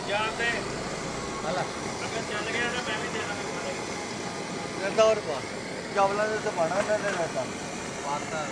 ਜਾਂਦੇ ਹਲਾ ਅਗਰ ਚੱਲ ਗਿਆ ਤਾਂ ਮੈਂ ਵੀ ਦੇ ਦਾਂਗਾ ਰਹਿੰਦਾ ਹੋਰ ਪਾ ਚਾਵਲਾਂ ਦੇ ਤਾਂ ਪਾਣਾ ਇਹਨਾਂ ਨੇ ਰਹਿਤਾ ਪਾਤਾ